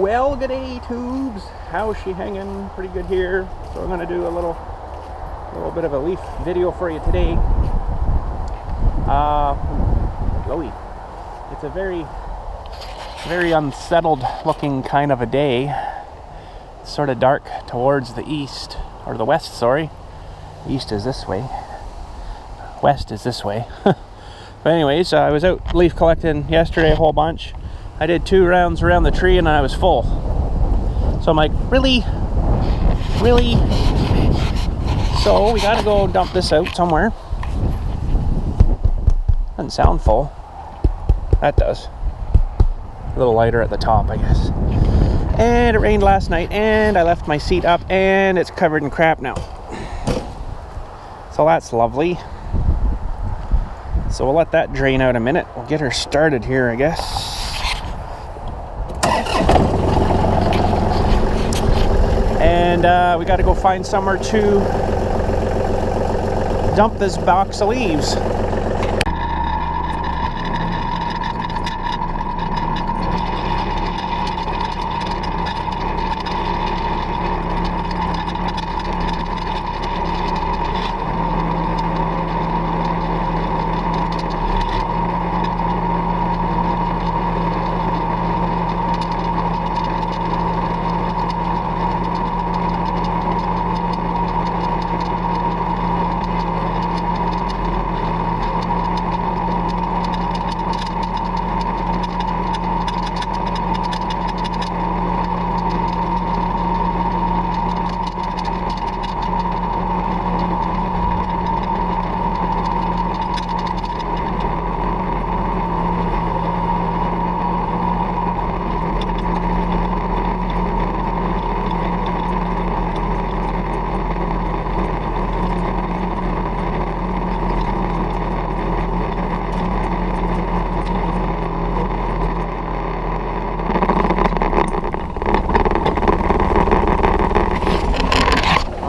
Well, g'day tubes. How's she hanging? Pretty good here. So I'm going to do a little bit of a leaf video for you today. Blowy. It's a very unsettled looking kind of a day. It's sort of dark towards the east, or the west, sorry. East is this way. West is this way. But anyways, I was out leaf collecting yesterday a whole bunch. I did 2 rounds around the tree and I was full. So I'm like, really? So we gotta go dump this out somewhere. Doesn't sound full. That does. A little lighter at the top, I guess. And it rained last night and I left my seat up and it's covered in crap now. So that's lovely. So we'll let that drain out a minute. We'll get her started here, I guess. And we got to go find somewhere to dump this box of leaves.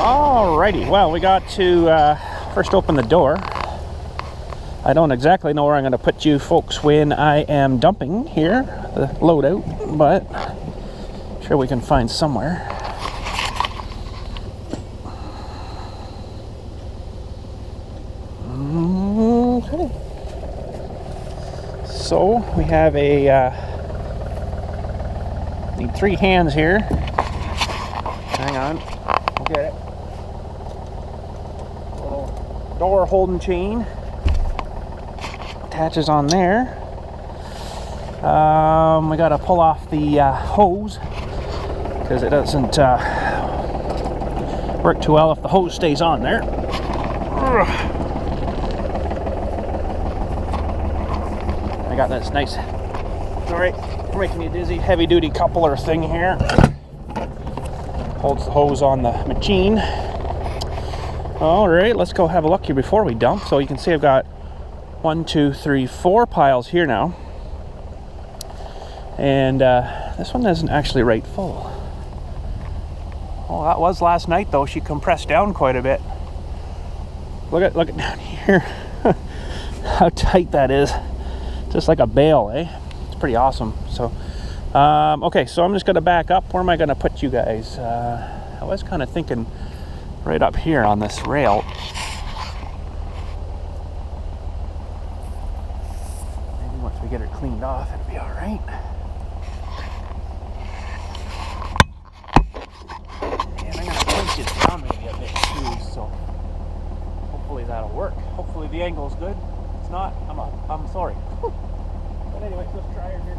Alrighty, well, we got to first open the door. I don't exactly know where I'm going to put you folks when I am dumping here, the loadout, but I'm sure we can find somewhere. Okay. So we have need 3 hands here. Hang on, we'll get it. Door holding chain attaches on there. We got to pull off the hose because it doesn't work too well if the hose stays on there. I got this nice, alright, we're making you dizzy, heavy duty coupler thing here. Holds the hose on the machine. Alright, let's go have a look here before we dump. So you can see I've got 1, 2, 3, 4 piles here now. And this one isn't actually right full. Oh, that was last night though. She compressed down quite a bit. Look at down here. How tight that is. Just like a bale, eh? It's pretty awesome. So, okay, so I'm just gonna back up. Where am I gonna put you guys? I was kind of thinking right up here on this rail. Maybe once we get her cleaned off, it'll be all right. And I'm gonna pinch it down maybe a bit too, so hopefully that'll work. Hopefully the angle's good. If it's not, I'm sorry. But anyway, let's try her here.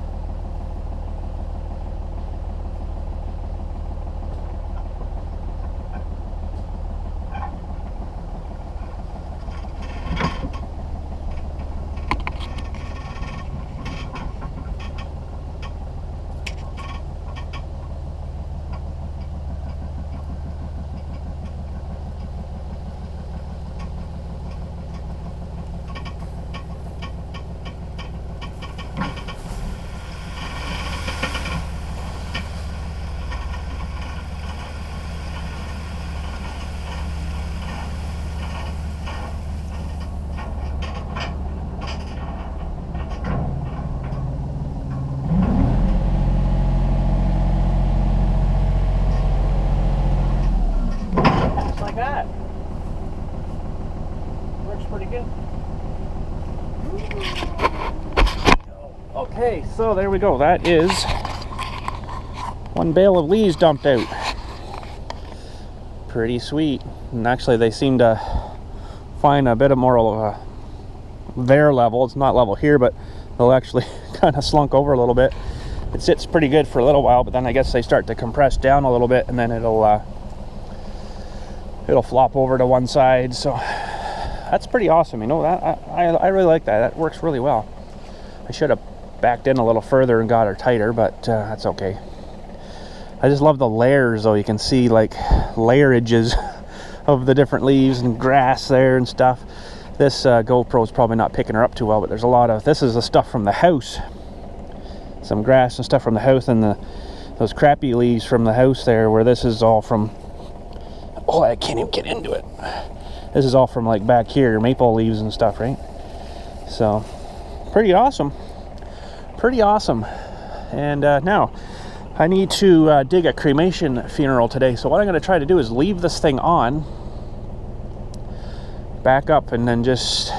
So there we go. That is one bale of leaves dumped out. Pretty sweet. And actually they seem to find a bit of more of their level. It's not level here, but they'll actually kind of slunk over a little bit. It sits pretty good for a little while, but then I guess they start to compress down a little bit, and then it'll flop over to one side. So that's pretty awesome. You know, that I really like that. That works really well. I should have backed in a little further and got her tighter, but that's okay. I just love the layers, though. You can see like layerages of the different leaves and grass there and stuff. This GoPro's probably not picking her up too well, but there's a lot of, this is the stuff from the house. Some grass and stuff from the house, and those crappy leaves from the house there, where this is all from, oh, I can't even get into it. This is all from like back here, maple leaves and stuff, right? So, pretty awesome. Pretty awesome. And now, I need to dig a cremation funeral today. So what I'm going to try to do is leave this thing on, back up, and then just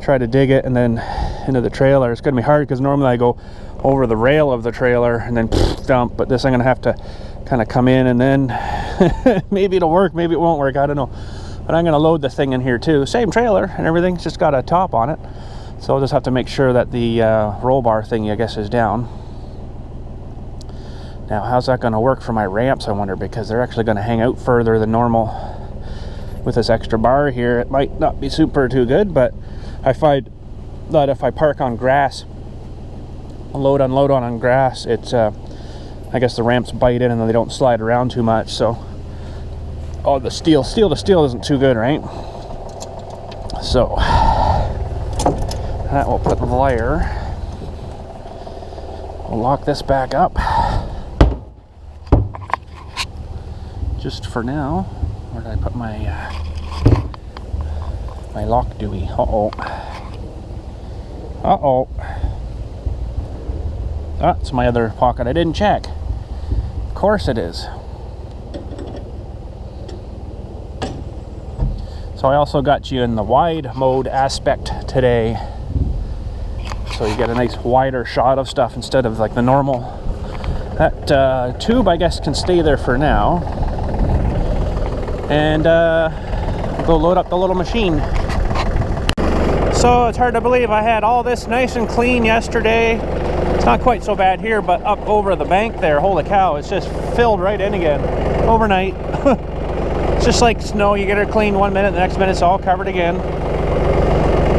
try to dig it and then into the trailer. It's going to be hard because normally I go over the rail of the trailer and then dump, but this I'm going to have to kind of come in and then maybe it'll work, maybe it won't work, I don't know. But I'm going to load the thing in here too. Same trailer and everything's just got a top on it. So I'll just have to make sure that the roll bar thingy, I guess, is down. Now, how's that going to work for my ramps, I wonder, because they're actually going to hang out further than normal. With this extra bar here, it might not be super too good, but I find that if I park on grass, load, unload on grass, it's, I guess the ramps bite in and they don't slide around too much, so, oh, the steel to steel isn't too good, right? So, that will put there. We'll lock this back up. Just for now. Where did I put my my lock dewey? Uh-oh. Uh-oh. That's my other pocket I didn't check. Of course it is. So I also got you in the wide mode aspect today. So you get a nice wider shot of stuff instead of like the normal. That tube, I guess, can stay there for now. And go load up the little machine. So it's hard to believe I had all this nice and clean yesterday. It's not quite so bad here, but up over the bank there, holy cow, it's just filled right in again overnight. It's just like snow. You get her clean 1 minute, the next minute it's all covered again.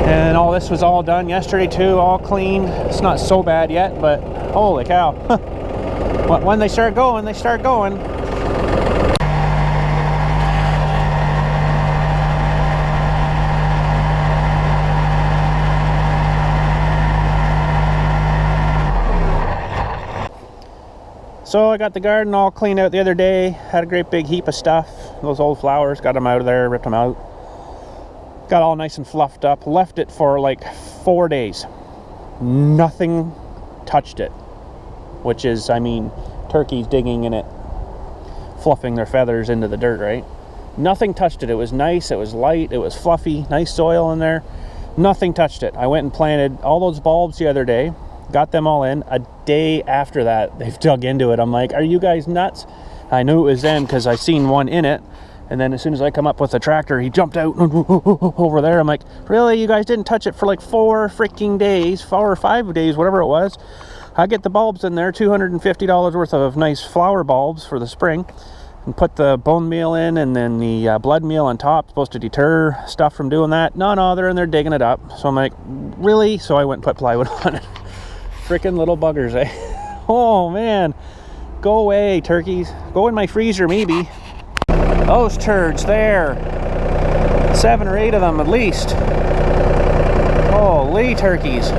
And all this was all done yesterday too, all clean. It's not so bad yet, but holy cow. When they start going, they start going. So I got the garden all cleaned out the other day. Had a great big heap of stuff. Those old flowers, got them out of there, ripped them out. Got all nice and fluffed up. Left it for like 4 days. Nothing touched it. Which is, I mean, turkeys digging in it, fluffing their feathers into the dirt, right? Nothing touched it. It was nice, it was light, it was fluffy, nice soil in there. Nothing touched it. I went and planted all those bulbs the other day. Got them all in. A day after that, they've dug into it. I'm like, are you guys nuts? I knew it was them because I seen one in it. And then as soon as I come up with the tractor, he jumped out over there. I'm like, really? You guys didn't touch it for like 4 freaking days, 4 or 5 days, whatever it was. I get the bulbs in there, $250 worth of nice flower bulbs for the spring. And put the bone meal in and then the blood meal on top. Supposed to deter stuff from doing that. No, they're in there digging it up. So I'm like, really? So I went and put plywood on it. Frickin' little buggers, eh? Oh man, go away, turkeys. Go in my freezer, maybe. Those turds there, 7 or 8 of them at least. Holy turkeys.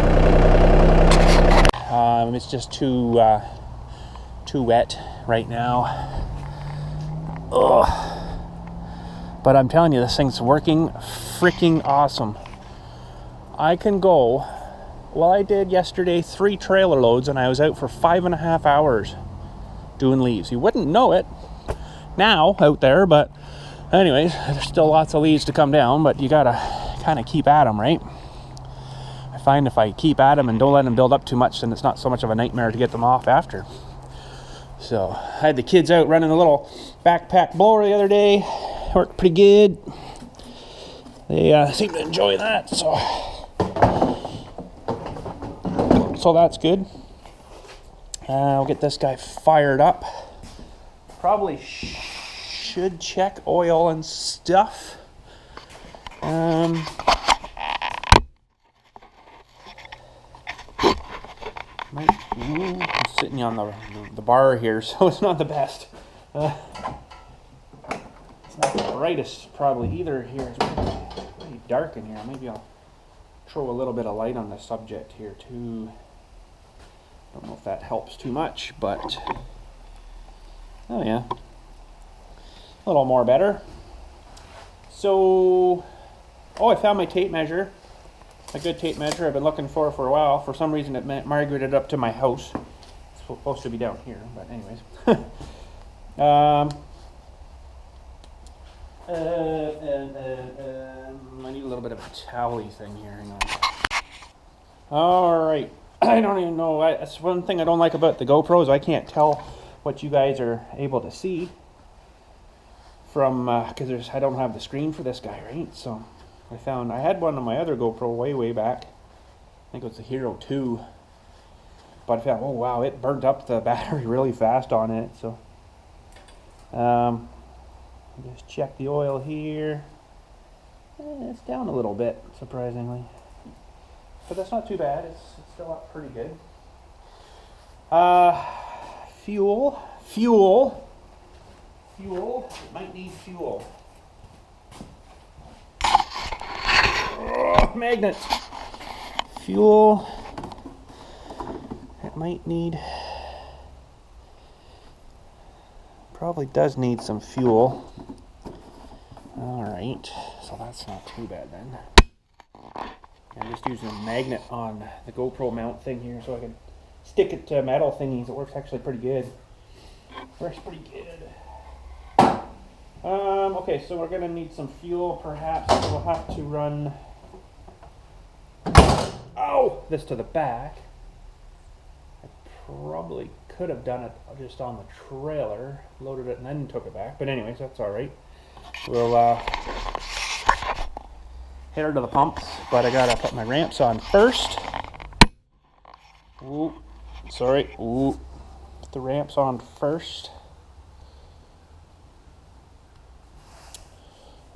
It's just too wet right now. Ugh. But I'm telling you, this thing's working freaking awesome. I can go. Well, I did yesterday 3 trailer loads and I was out for 5.5 hours doing leaves. You wouldn't know it now out there, but anyways, there's still lots of leaves to come down, but you gotta kind of keep at them, right? I find if I keep at them and don't let them build up too much, then it's not so much of a nightmare to get them off after. So I had the kids out running a little backpack blower the other day. Worked pretty good. They seem to enjoy that, so that's good. I'll get this guy fired up. Probably should check oil and stuff. I'm sitting on the bar here, so it's not the best. It's not the brightest probably either here. It's pretty dark in here. Maybe I'll throw a little bit of light on the subject here too. Don't know if that helps too much, but oh yeah, a little more better. So, I found my tape measure. A good tape measure I've been looking for a while. For some reason it migrated up to my house. It's supposed to be down here, but anyways. I need a little bit of a towely thing here. Hang on. Alright. I don't even know. That's one thing I don't like about the GoPros. I can't tell what you guys are able to see from, because I don't have the screen for this guy, right? So I had one on my other GoPro way back. I think it was the Hero 2. But I found, oh wow, it burnt up the battery really fast on it. So just check the oil here. It's down a little bit, surprisingly. But that's not too bad. It's still up pretty good. Fuel. It might need fuel. Oh, magnets. Fuel. It might need. Probably does need some fuel. Alright, so that's not too bad then. I'm just using a magnet on the GoPro mount thing here so I can stick it to metal thingies. It works actually pretty good. Okay, so we're gonna need some fuel perhaps. So we'll have to run this to the back. I probably could have done it just on the trailer, loaded it and then took it back. But anyways, that's alright. We'll hit her to the pumps, but I gotta put my ramps on first. Ooh, sorry. Ooh, put the ramps on first.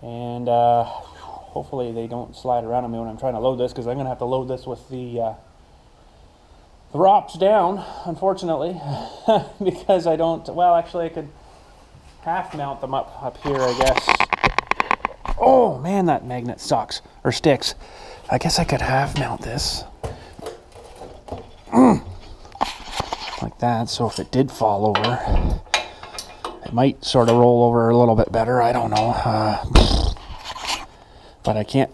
And hopefully they don't slide around on me when I'm trying to load this, because I'm gonna have to load this with the ROPS down, unfortunately, because I don't. Well, actually, I could half mount them up here, I guess. Oh man, that magnet sucks, or sticks. I guess I could half mount this. Like that, so if it did fall over, it might sort of roll over a little bit better, I don't know. But I can't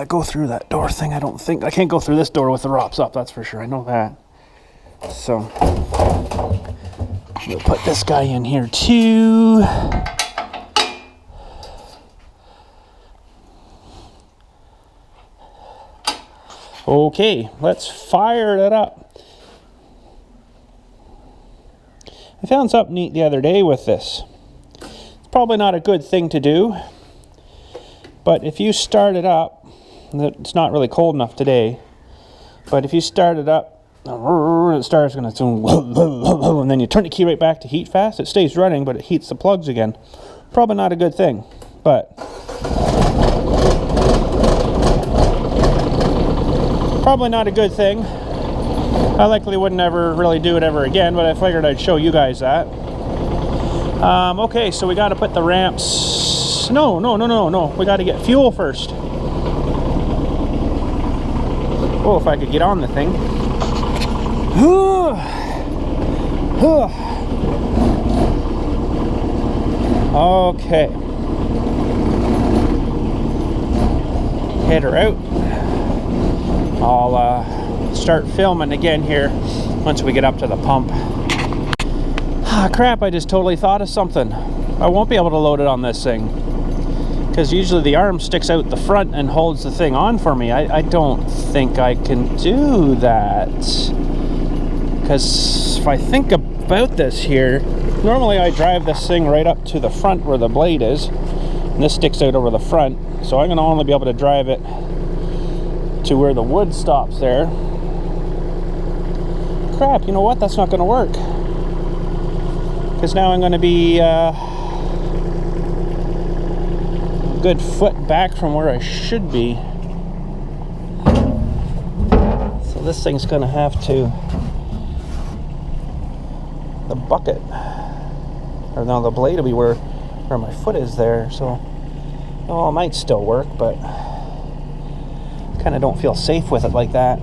go through that door thing, I don't think. I can't go through this door with the ROPS up, that's for sure, I know that. So, we'll put this guy in here too. Okay, let's fire it up. I found something neat the other day with this. It's probably not a good thing to do, but if you start it up, it's not really cold enough today, but if you start it up, it starts going to, and then you turn the key right back to heat fast. It stays running, but it heats the plugs again. Probably not a good thing, but probably not a good thing. I likely wouldn't ever really do it ever again, but I figured I'd show you guys that. Okay, so we got to put the ramps. No. We got to get fuel first. Oh, if I could get on the thing. Okay. Head her out. I'll start filming again here once we get up to the pump. Ah, crap, I just totally thought of something. I won't be able to load it on this thing because usually the arm sticks out the front and holds the thing on for me. I don't think I can do that, because if I think about this here, normally I drive this thing right up to the front where the blade is, and this sticks out over the front, so I'm going to only be able to drive it to where the wood stops there. Crap, you know what? That's not going to work, because now I'm going to be a good foot back from where I should be. So this thing's going to have to, the bucket, or no, the blade will be where my foot is there. So, oh, it might still work, but kind of don't feel safe with it like that.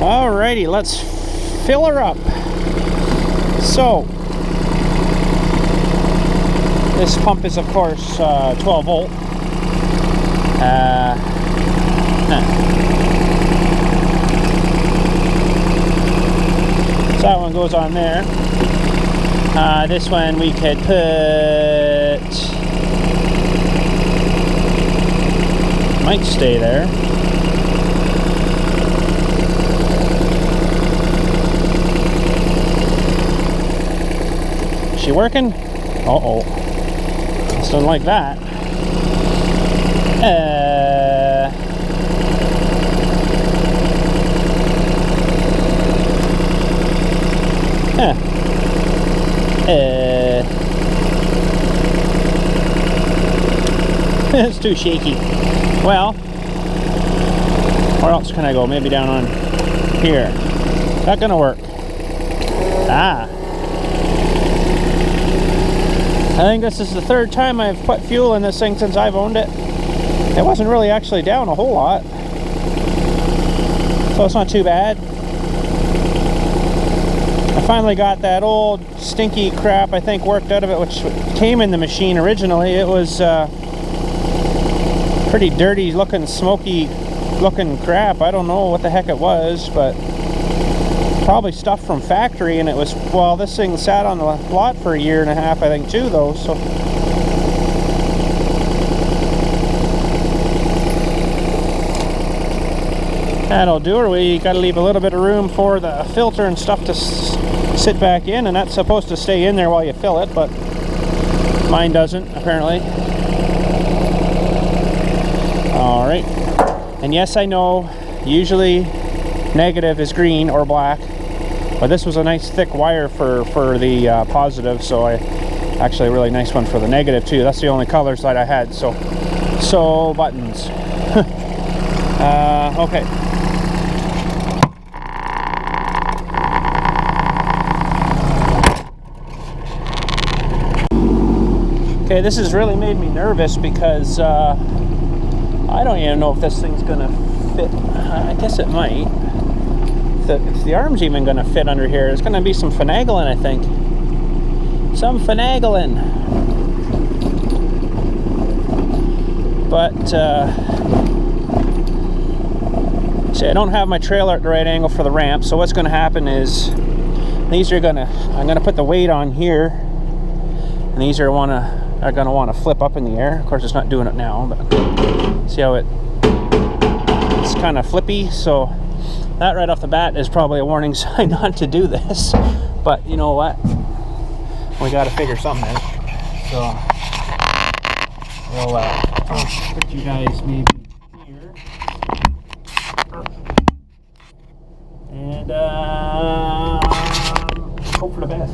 Alrighty, let's fill her up. So, this pump is of course 12 volt. So that one goes on there. This one we could put, might stay there. Is she working? Uh-oh. Something like that. It's too shaky. Well, where else can I go? Maybe down on here. Not gonna work. Ah. I think this is the third time I've put fuel in this thing since I've owned it. It wasn't really actually down a whole lot, so it's not too bad. I finally got that old stinky crap, I think, worked out of it, which came in the machine originally. It was pretty dirty looking, smoky looking crap. I don't know what the heck it was, but probably stuff from factory. And it was, well, this thing sat on the lot for 1.5 years, I think, too, though, so that'll do her. We got to leave a little bit of room for the filter and stuff to sit back in, and that's supposed to stay in there while you fill it, but mine doesn't, apparently. Alright, and yes, I know usually negative is green or black, but this was a nice thick wire for the positive, so actually a really nice one for the negative too. That's the only colors that I had, so buttons. Okay. Okay, this has really made me nervous because I don't even know if this thing's gonna fit. I guess it might. If the arm's even gonna fit under here, there's gonna be some finagling, I think. Some finagling. But see, I don't have my trailer at the right angle for the ramp, so what's gonna happen is these are I'm gonna put the weight on here, and these are gonna want to flip up in the air. Of course, it's not doing it now, but see how it's kind of flippy. So that right off the bat is probably a warning sign not to do this. But you know what? We got to figure something out. So we'll put you guys maybe here, and hope for the best.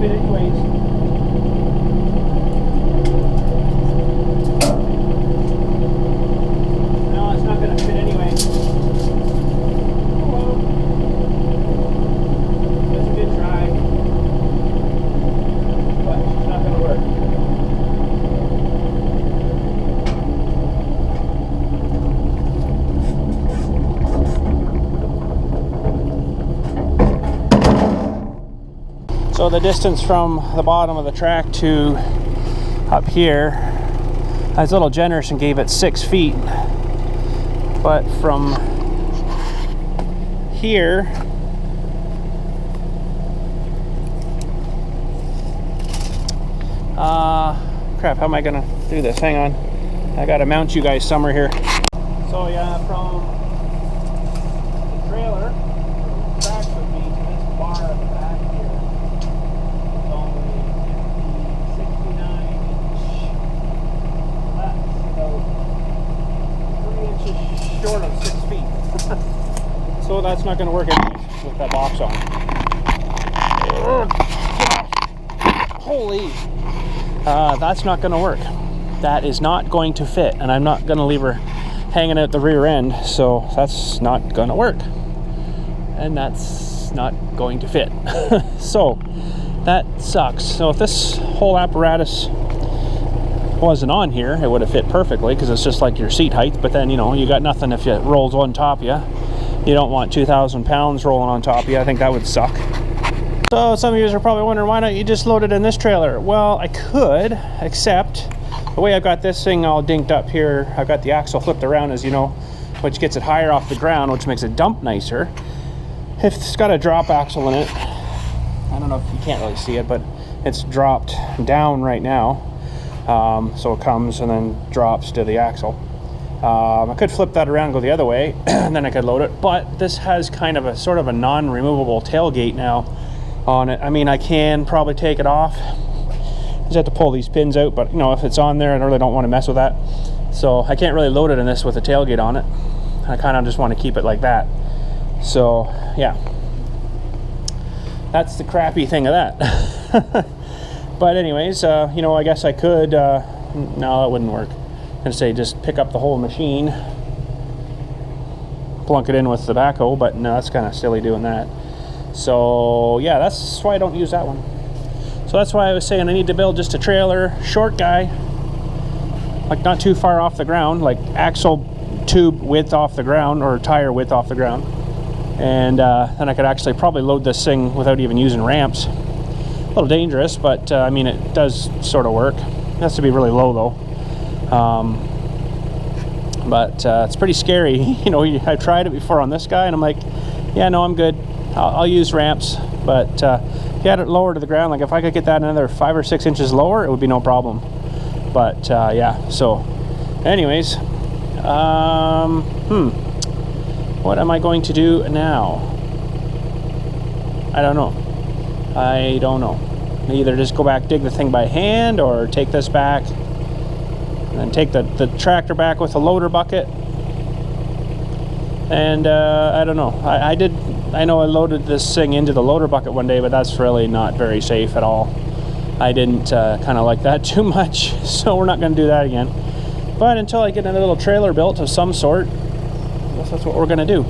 fit anyways. No, it's not going to fit anyway. Oh well. That's a good try. But it's not going to work. So the distance from the bottom of the track to up here, I was a little generous and gave it 6 feet. But from here crap, how am I gonna do this? Hang on. I gotta mount you guys somewhere here. So yeah, from the trailer, the track would be to this bar at the back here. It's only 69 inch left, so 3 inches short of 6 feet. So that's not gonna work anyways with that box on. Holy! That's not going to work. That is not going to fit, and I'm not going to leave her hanging out the rear end, so that's not going to work, and that's not going to fit. So that sucks. So if this whole apparatus wasn't on here, it would have fit perfectly, because it's just like your seat height, but then, you know, you got nothing if it rolls on top of you. You don't want 2,000 pounds rolling on top of you. I think that would suck. So some of you are probably wondering, why don't you just load it in this trailer? Well, I could, except the way I've got this thing all dinked up here, I've got the axle flipped around, as you know, which gets it higher off the ground, which makes it dump nicer. If it's got a drop axle in it, I don't know if you can't really see it, but it's dropped down right now. So it comes and then drops to the axle. I could flip that around and go the other way, and then I could load it, but this has kind of a sort of a non-removable tailgate now on it. I mean, I can probably take it off. I just have to pull these pins out, but you know, if it's on there, I really don't want to mess with that. So I can't really load it in this with a tailgate on it. I kind of just want to keep it like that. So yeah, that's the crappy thing of that. But anyways, you know, I guess I could, no, that wouldn't work. I'm gonna say just pick up the whole machine, plunk it in with the backhoe, but no, that's kind of silly doing that. So yeah, that's why I don't use that one. So that's why I was saying I need to build just a trailer, short guy, like not too far off the ground, like axle tube width off the ground or tire width off the ground, and then I could actually probably load this thing without even using ramps. A little dangerous, but I mean, it does sort of work. It has to be really low though. But it's pretty scary. You know, I tried it before on this guy, and I'm like, yeah, no, I'm good. I'll use ramps, but if you had it lower to the ground, like if I could get that another 5 or 6 inches lower, it would be no problem. But yeah, so anyways, what am I going to do now? I don't know. Either just go back, dig the thing by hand, or take this back and then take the tractor back with a loader bucket. And I don't know. I know I loaded this thing into the loader bucket one day, but that's really not very safe at all. I didn't kind of like that too much, so we're not going to do that again. But until I get a little trailer built of some sort, I guess that's what we're going to do.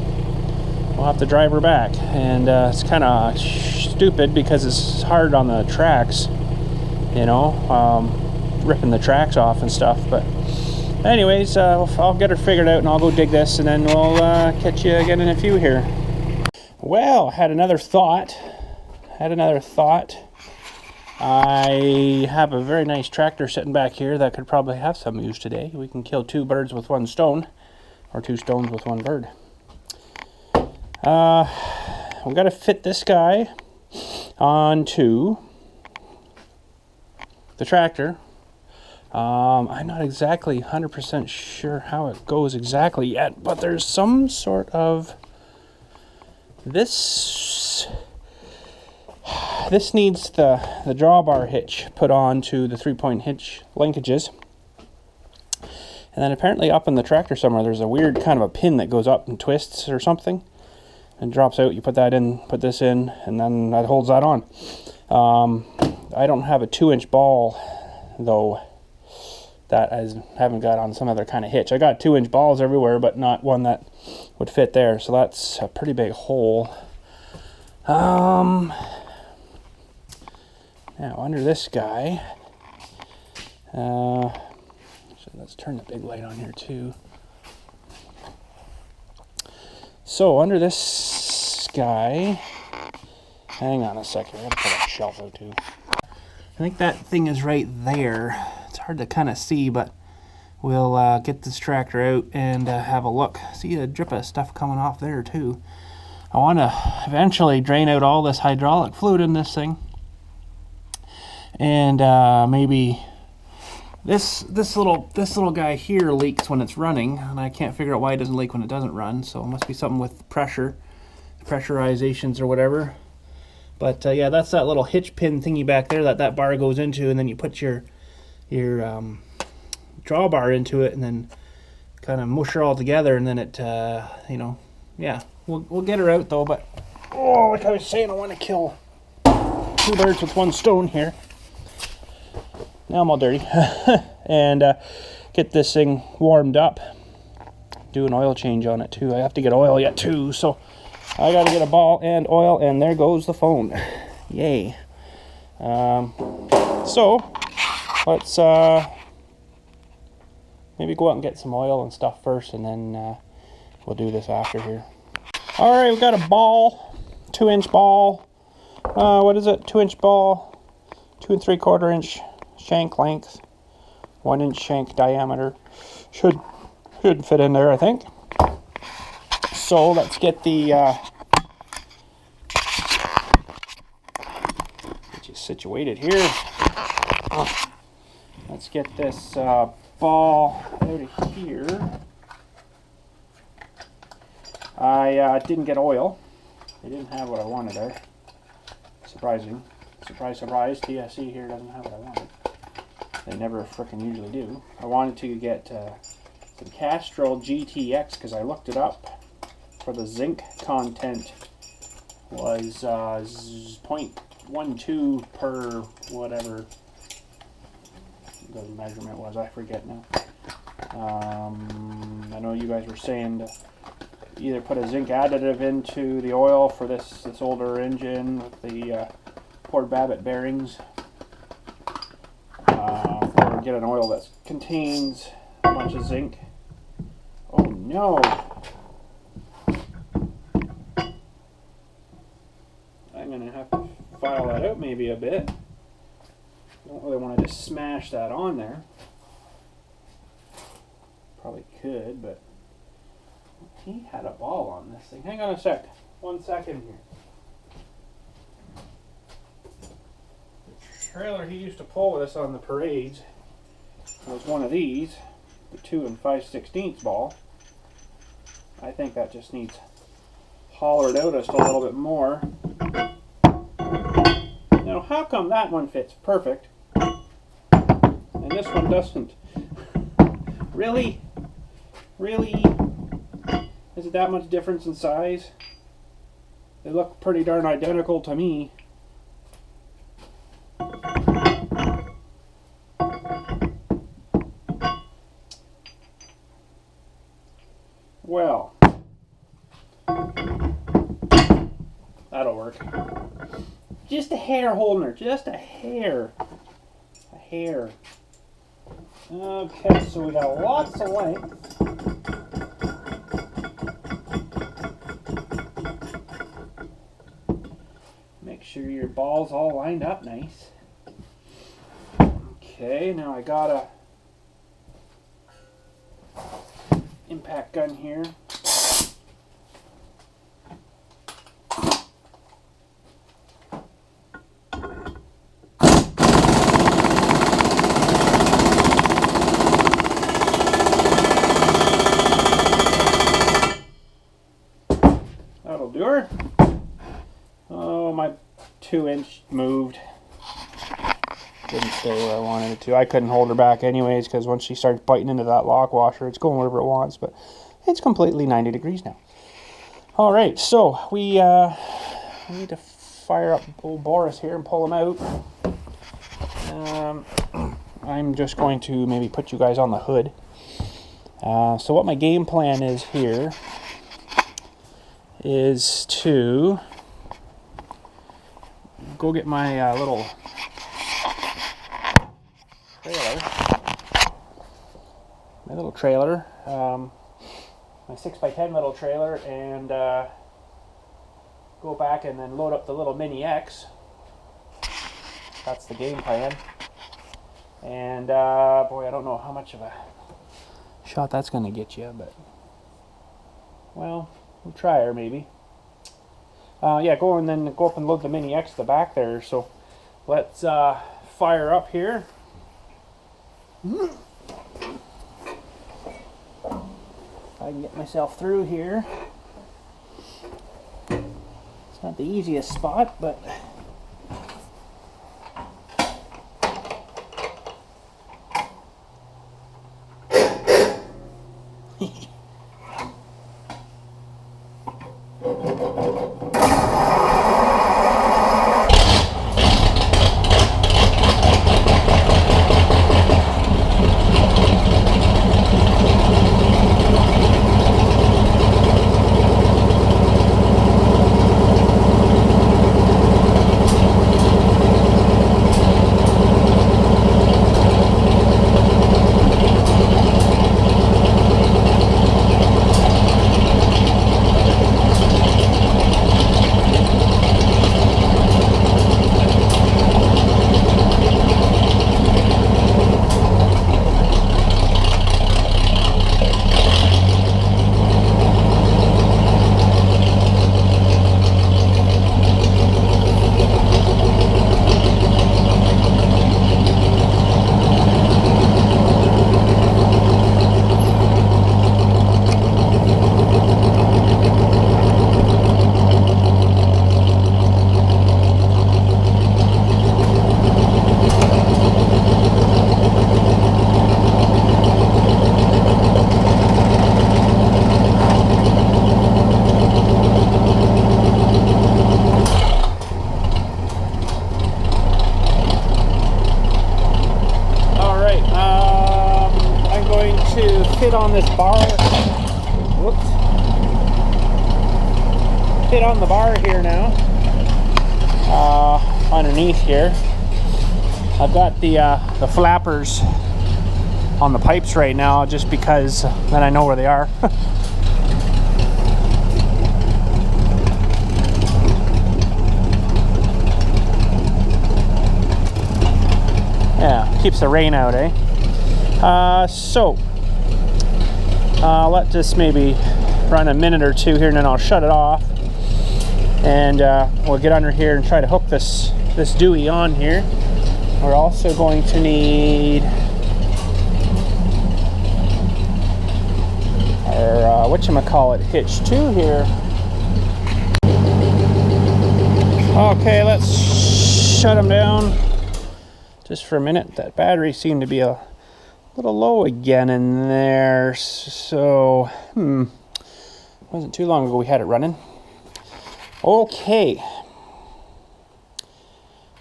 We'll have to drive her back, and it's kind of stupid because it's hard on the tracks, you know, ripping the tracks off and stuff. But anyways, I'll get her figured out, and I'll go dig this, and then we'll catch you again in a few here. Well, had another thought. I have a very nice tractor sitting back here that could probably have some use today. We can kill 2 birds with 1 stone, or 2 stones with 1 bird. We've got to fit this guy onto the tractor. I'm not exactly 100% sure how it goes exactly yet, but there's some sort of this needs the drawbar hitch put onto the 3-point hitch linkages, and then apparently up in the tractor somewhere there's a weird kind of a pin that goes up and twists or something and drops out. You put that in, put this in, and then that holds that on. I don't have a 2-inch ball though that I haven't got on some other kind of hitch. I got 2-inch balls everywhere, but not one that would fit there, so that's a pretty big hole. Now under this guy, so let's turn the big light on here too. So under this guy, hang on a second, I'm gonna put a shelf out too. I think that thing is right there. It's hard to kind of see, but we'll get this tractor out and have a look. See a drip of stuff coming off there too. I want to eventually drain out all this hydraulic fluid in this thing, and maybe this little guy here leaks when it's running, and I can't figure out why it doesn't leak when it doesn't run. So it must be something with pressurizations or whatever. But yeah, that's that little hitch pin thingy back there that bar goes into, and then you put your drawbar into it, and then kind of mush her all together, and then it you know, yeah. We'll get her out though, but oh, like I was saying, I want to kill 2 birds with 1 stone here. Now I'm all dirty. And get this thing warmed up. Do an oil change on it too. I have to get oil yet too, so I got to get a ball and oil, and there goes the phone. Yay. So let's maybe go out and get some oil and stuff first, and then we'll do this after here. Alright, we've got a ball, 2-inch ball. What is it? 2-inch ball, 2 3/4 inch shank length, 1-inch shank diameter. Should fit in there, I think. So let's get the get you situated here. Let's get this ball out of here. I didn't get oil. They didn't have what I wanted there. Surprising. Surprise, surprise. TSC here doesn't have what I wanted. They never frickin' usually do. I wanted to get some Castrol GTX because I looked it up for the zinc content was 0.12 per whatever the measurement was. I forget now. I know you guys were saying to either put a zinc additive into the oil for this older engine with the Ford Babbitt bearings, or get an oil that contains a bunch of zinc. Oh no! I'm gonna have to file that out maybe a bit. I don't really want to just smash that on there. Probably could, but he had a ball on this thing. Hang on a sec. 1 second here. The trailer he used to pull with us on the parades was one of these, the 2 5/16 ball. I think that just needs hollered out just a little bit more. Now, how come that one fits perfect and this one doesn't? Really? Really? Is it that much difference in size? They look pretty darn identical to me. Well, that'll work. Just a hair holding her, just a hair. A hair. Okay, so we got lots of length. Make sure your ball's all lined up nice. Okay, now I got a impact gun here. That'll do her. Oh, my 2-inch moved. Didn't stay where I wanted it to. I couldn't hold her back anyways, because once she starts biting into that lock washer, it's going wherever it wants, but it's completely 90 degrees now. Alright, so we need to fire up old Boaris here and pull him out. I'm just going to maybe put you guys on the hood. So what my game plan is here is to go get my little trailer, my 6x10 little trailer, and go back and then load up the little mini-X. That's the game plan. And boy, I don't know how much of a shot that's going to get you, but well, we'll try her maybe. Yeah, go up and load the mini-X to the back there. So let's fire up here. I can get myself through here. It's not the easiest spot, but fit on this bar. Whoops. Fit on the bar here now. Underneath here. I've got the flappers on the pipes right now just because then I know where they are. Yeah, keeps the rain out, eh? Let this maybe run a minute or two here, and then I'll shut it off, and we'll get under here and try to hook this Dewey on here. We're also going to need our whatchamacallit Hitch 2 here. Okay, let's shut them down just for a minute. That battery seemed to be a little low again in there, so wasn't too long ago we had it running. Okay,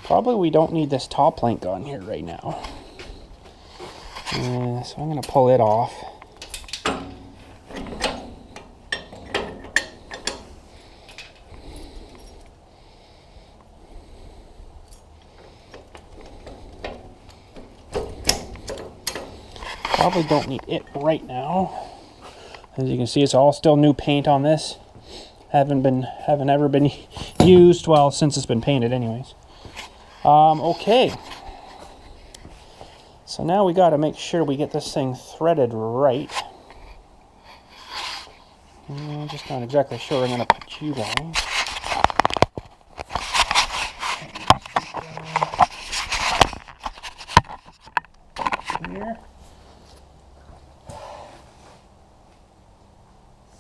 probably we don't need this top link on here right now, so I'm going to pull it off. Probably don't need it right now. As you can see, it's all still new paint on this. Haven't ever been used, well, since it's been painted anyways. Okay. So now we got to make sure we get this thing threaded right. I'm just not exactly sure I'm going to put you guys. Here.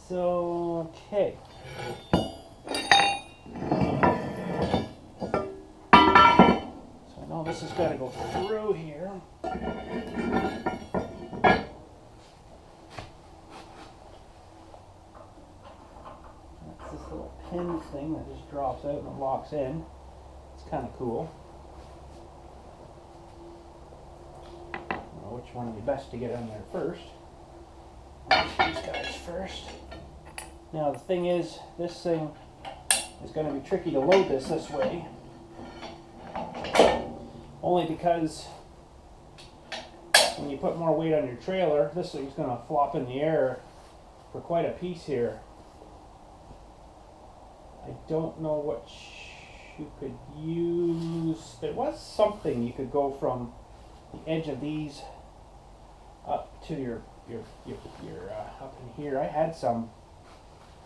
So, okay. So I know this has got to go through here. That's this little pin thing that just drops out and it locks in. It's kind of cool. I don't know which one would be best to get on there first. These guys first. Now the thing is, this thing is going to be tricky to load this way. Only because when you put more weight on your trailer, this thing's going to flop in the air for quite a piece here. I don't know what you could use. There was something you could go from the edge of these up to your up in here. I had some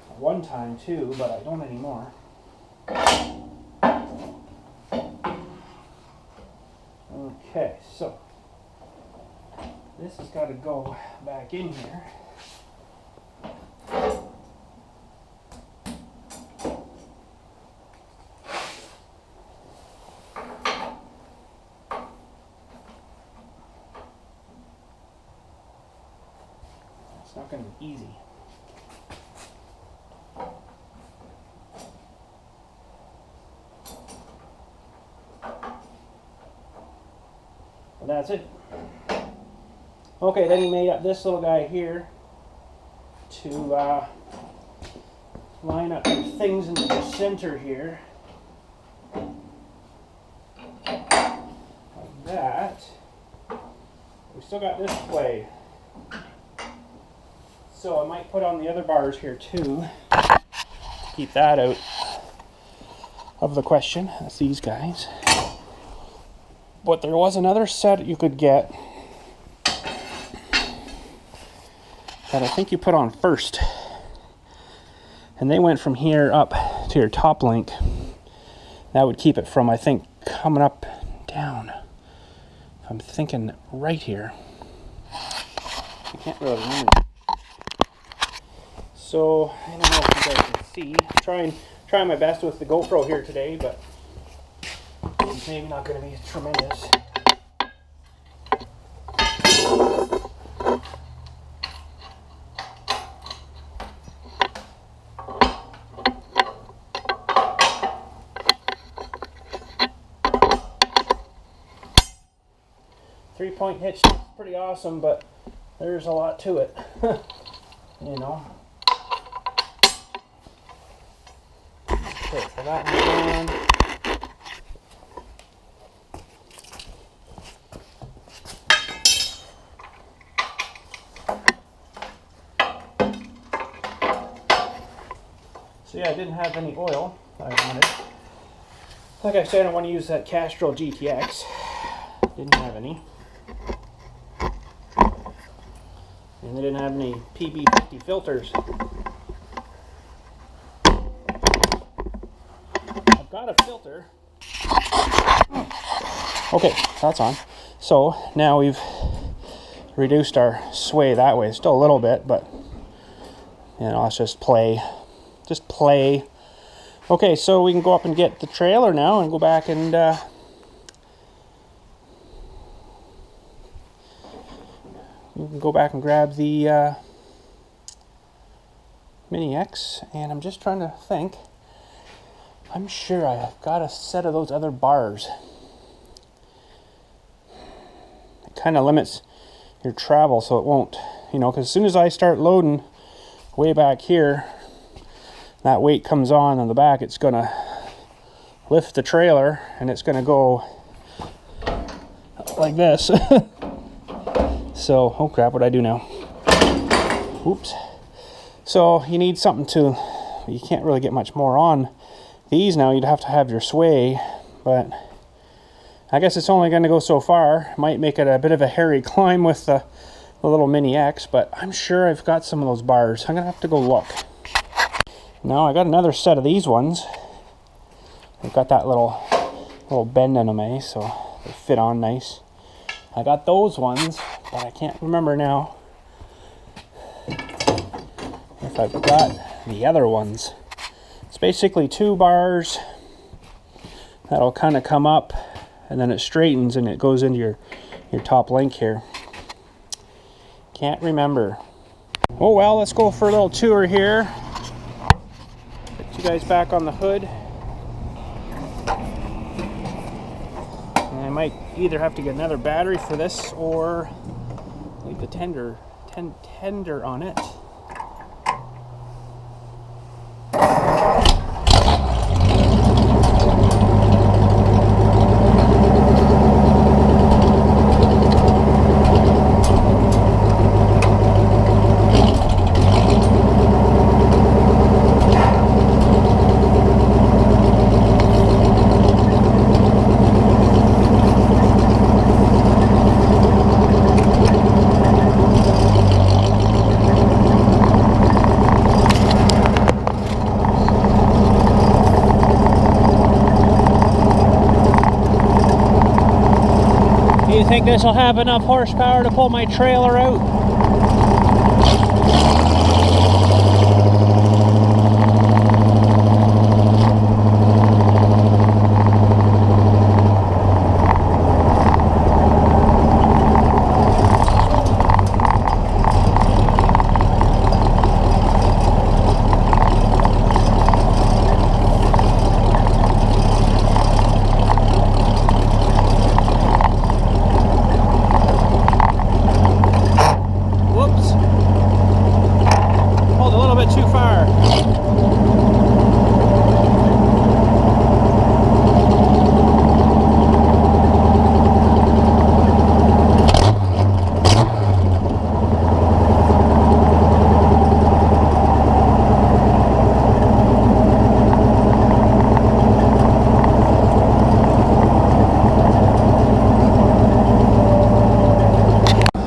at one time too, but I don't anymore. Okay, so this has got to go back in here. It's not going to be easy. But that's it. Okay, then he made up this little guy here to line up your things into the center here. Like that. We still got this play. So I might put on the other bars here too, to keep that out of the question. That's these guys. But there was another set you could get that I think you put on first. And they went from here up to your top link. That would keep it from, I think, coming up down. If I'm thinking right here. I can't really remember. So, I don't know if you guys can see. I'm trying my best with the GoPro here today, but it's maybe not going to be tremendous. Three-point hitch is pretty awesome, but there's a lot to it. You know. Okay, so that one's on. So yeah, I didn't have any oil that I wanted. Like I said, I want to use that Castrol GTX. Didn't have any. And they didn't have any PB50 filters. I've got a filter. Okay, that's on. So now we've reduced our sway that way. Still a little bit, but you know, let's just play. Just play. Okay, so we can go up and get the trailer now and go back and we can go back and grab the Mini-X, and I'm just trying to think. I'm sure I've got a set of those other bars. It kind of limits your travel, so it won't, you know, because as soon as I start loading way back here, that weight comes on the back, it's going to lift the trailer, and it's going to go like this. So, oh crap, what do I do now? Oops. So, you need something to, you can't really get much more on these now. You'd have to have your sway, but I guess it's only going to go so far. Might make it a bit of a hairy climb with the little Mini-X, but I'm sure I've got some of those bars. I'm going to have to go look. Now I got another set of these ones. They've got that little bend in them, eh? So they fit on nice. I got those ones, but I can't remember now if I've got the other ones. It's basically two bars that'll kind of come up, and then it straightens and it goes into your top link here. Can't remember. Oh well, let's go for a little tour here. Get you guys back on the hood. And I might either have to get another battery for this or leave the tender on it. Do you think this will have enough horsepower to pull my trailer out?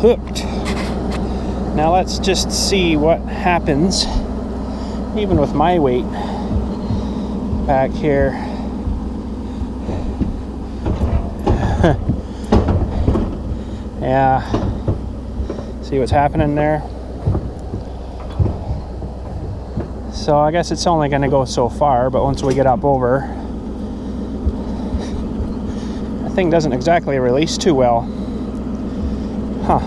Hooked. Now let's just see what happens even with my weight back here. Yeah, see what's happening there? So I guess it's only going to go so far, but once we get up over, the thing doesn't exactly release too well. Huh.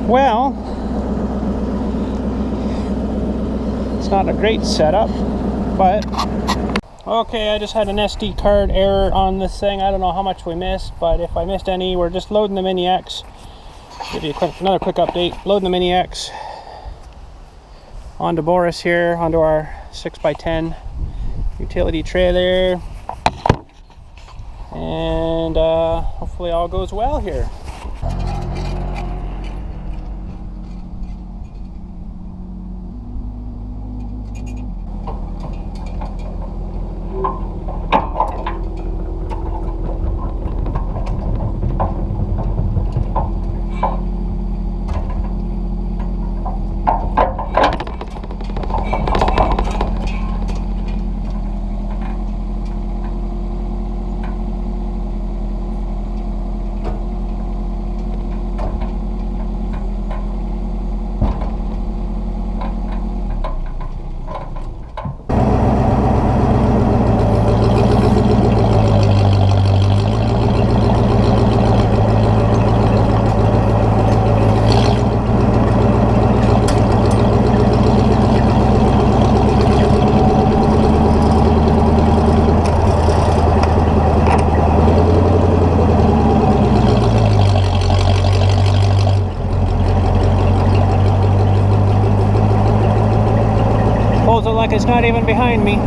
Well, it's not a great setup, but okay, I just had an SD card error on this thing. I don't know how much we missed, but if I missed any, we're just loading the mini-X. Give you another quick update. Loading the mini-X onto Boaris here, onto our 6x10 utility trailer. And hopefully all goes well here. Pulls it like it's not even behind me.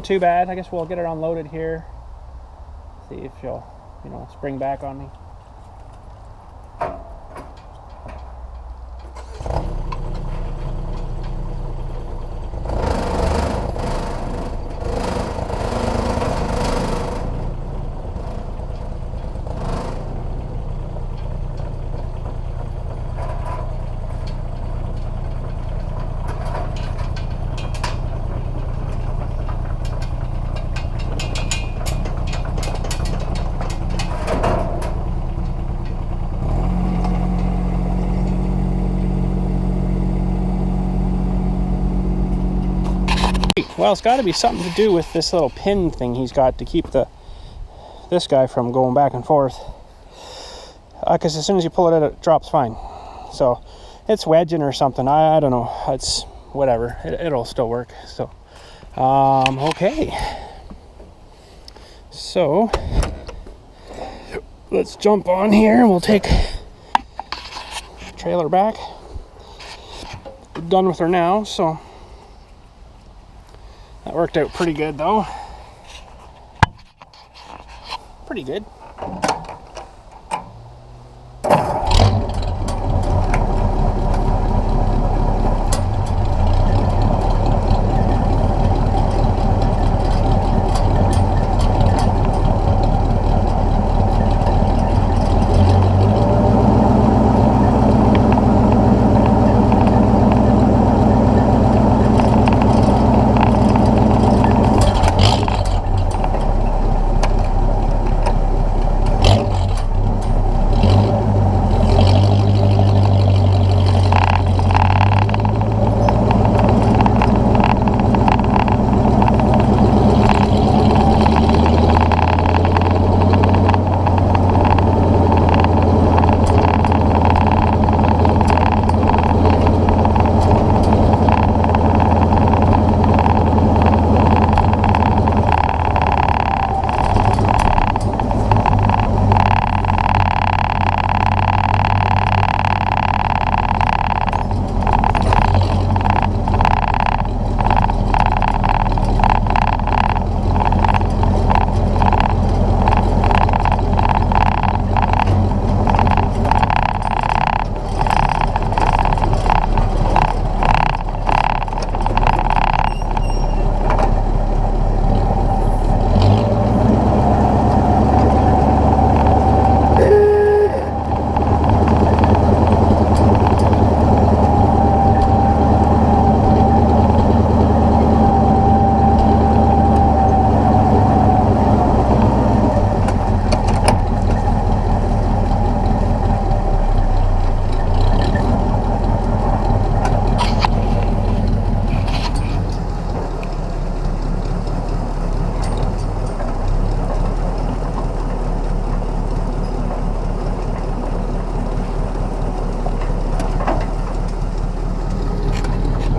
nothing too bad. I guess we'll get it unloaded here. See if she'll, you know, spring back on me. Well, it's got to be something to do with this little pin thing he's got to keep this guy from going back and forth. Because as soon as you pull it out, it drops fine. So it's wedging or something. I don't know. It's whatever. It'll still work. So okay. So let's jump on here and we'll take the trailer back. We're done with her now, so. That worked out pretty good though. Pretty good.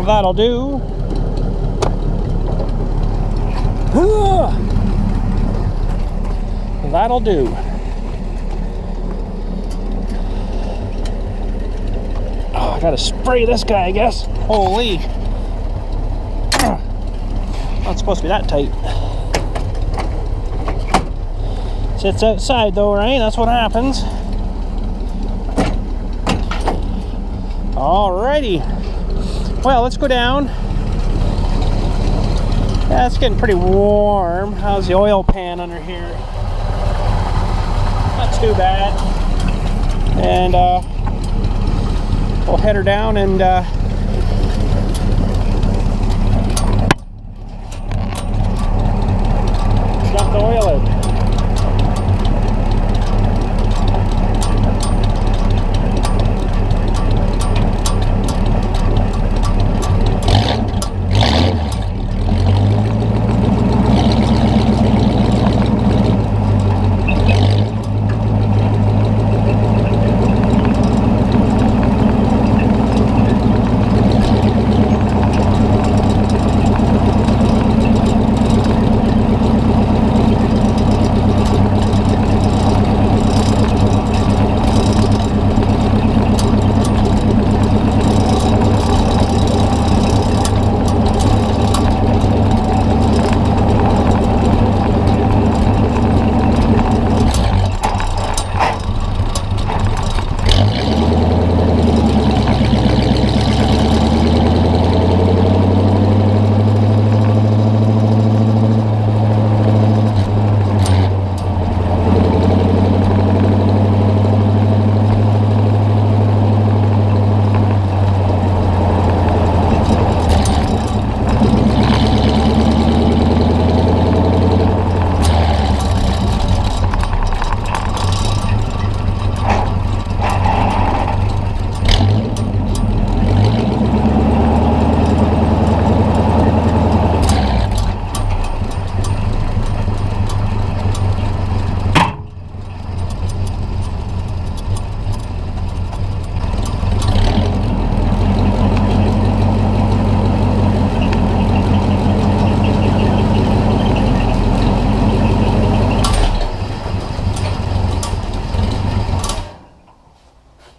That'll do. That'll do. Oh, I gotta spray this guy, I guess. Holy. Not supposed to be that tight. Sits outside though, right? That's what happens. Alrighty. Well, let's go down. Yeah, it's getting pretty warm. How's the oil pan under here? Not too bad. And we'll head her down and dump the oil out.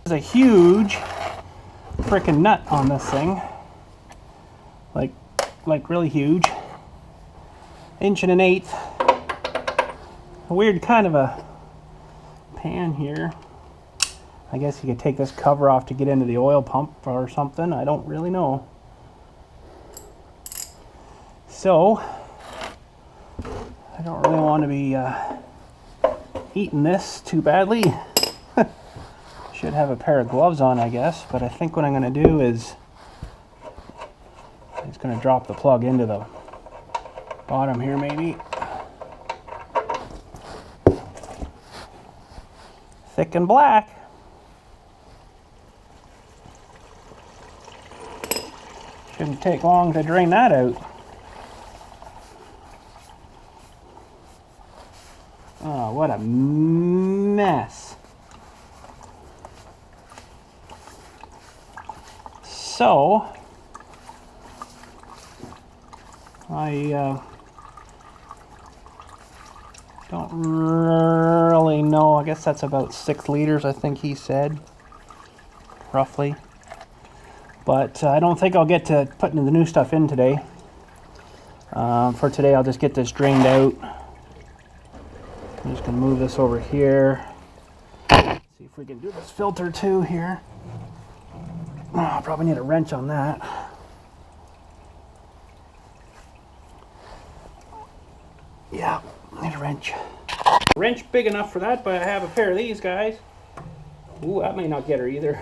There's a huge frickin' nut on this thing. Like really huge. 1.1 inches. A weird kind of a pan here. I guess you could take this cover off to get into the oil pump or something. I don't really know. So, I don't really want to be eating this too badly. Should have a pair of gloves on, I guess, but I think what I'm going to do is I'm just going to drop the plug into the bottom here maybe. Thick and black. Shouldn't take long to drain that out. Oh, what a mess. So, I don't really know. I guess that's about 6 liters, I think he said, roughly. But I don't think I'll get to putting the new stuff in today. For today, I'll just get this drained out. I'm just going to move this over here. See if we can do this filter too here. Oh, I'll probably need a wrench on that. Yeah, need a wrench. Wrench big enough for that, but I have a pair of these guys. Ooh, that may not get her either.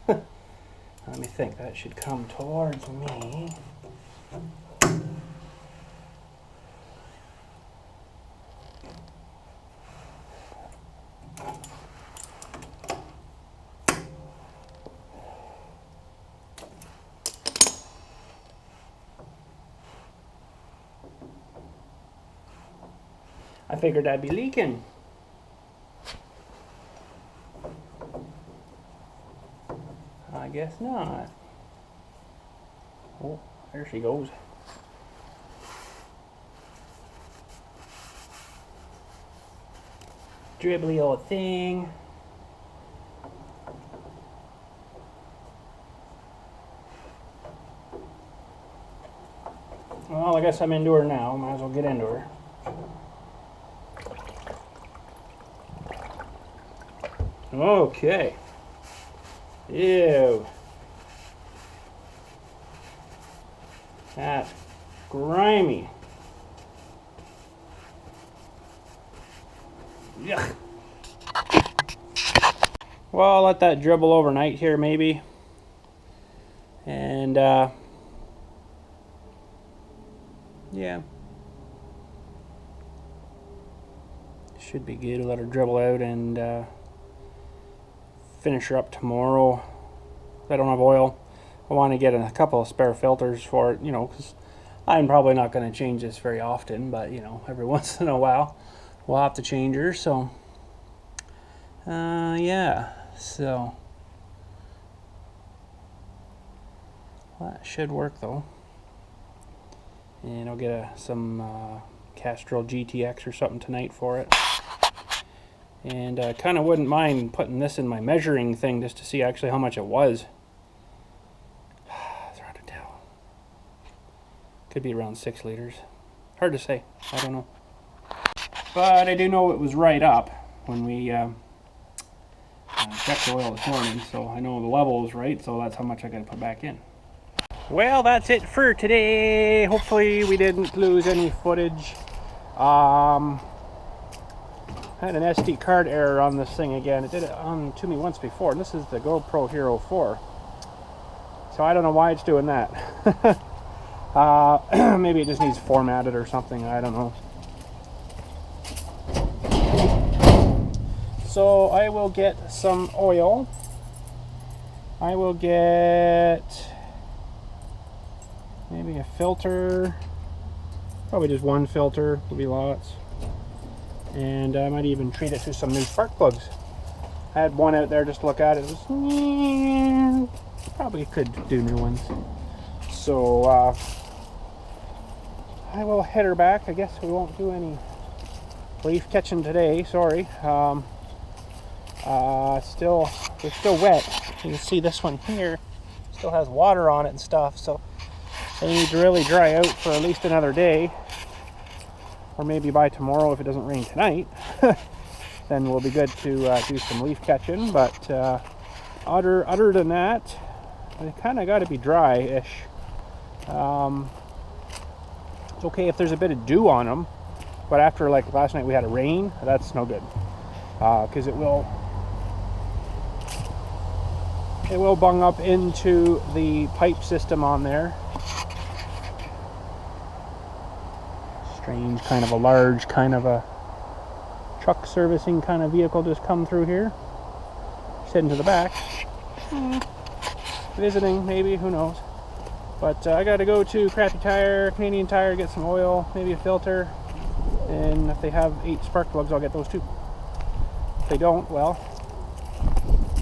Let me think, that should come towards me. I figured I'd be leaking. I guess not. Oh, there she goes. Dribbly old thing. Well, I guess I'm into her now. Might as well get into her. Okay. Ew. That's grimy. Yuck. Well, I'll let that dribble overnight here maybe. And yeah. Should be good to let her dribble out and finish her up tomorrow. If I don't have oil, I want to get a couple of spare filters for it, you know, because I'm probably not going to change this very often, but you know, every once in a while we'll have to change her. So yeah, so that should work though. And I'll get some Castrol GTX or something tonight for it. And I kind of wouldn't mind putting this in my measuring thing just to see actually how much it was. It's hard to tell. Could be around 6 liters. Hard to say. I don't know. But I do know it was right up when we checked the oil this morning. So I know the level is right. So that's how much I got to put back in. Well, that's it for today. Hopefully we didn't lose any footage. I had an SD card error on this thing again. It did it to me once before, and this is the GoPro Hero 4. So I don't know why it's doing that. Maybe it just needs formatted or something, I don't know. So I will get some oil. I will get maybe a filter. Probably just one filter, will be lots. And I might even treat it to some new spark plugs. I had one out there just to look at it. It was, probably could do new ones. So I will head her back. I guess we won't do any leaf catching today, sorry. they're still wet. You can see this one here still has water on it and stuff, so they need to really dry out for at least another day, or maybe by tomorrow if it doesn't rain tonight. Then we'll be good to do some leaf catching. But other than that, they kind of got to be dry-ish. It's okay if there's a bit of dew on them, but after like last night we had a rain, that's no good, because it will bung up into the pipe system on there. Strange, kind of a large, kind of a truck servicing kind of vehicle just come through here. Just heading to the back. Visiting, maybe, who knows. But I gotta go to Crappy Tire, Canadian Tire, get some oil, maybe a filter. And if they have 8 spark plugs, I'll get those too. If they don't, well,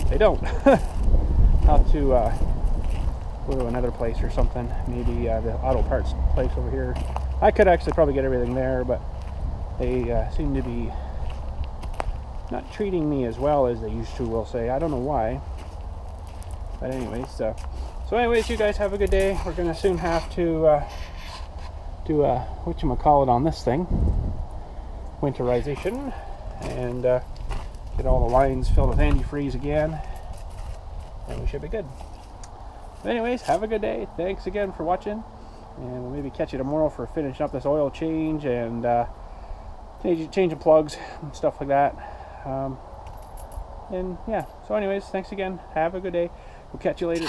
they don't. I'll have to go to another place or something. Maybe the auto parts place over here. I could actually probably get everything there, but they seem to be not treating me as well as they used to, we'll say. I don't know why. But anyways, so anyways, you guys have a good day. We're going to soon have to do a, whatchamacallit on this thing. Winterization. And get all the lines filled with antifreeze again. And we should be good. But anyways, have a good day. Thanks again for watching. And we'll maybe catch you tomorrow for finishing up this oil change and changing plugs and stuff like that. And yeah, so anyways, thanks again. Have a good day. We'll catch you later.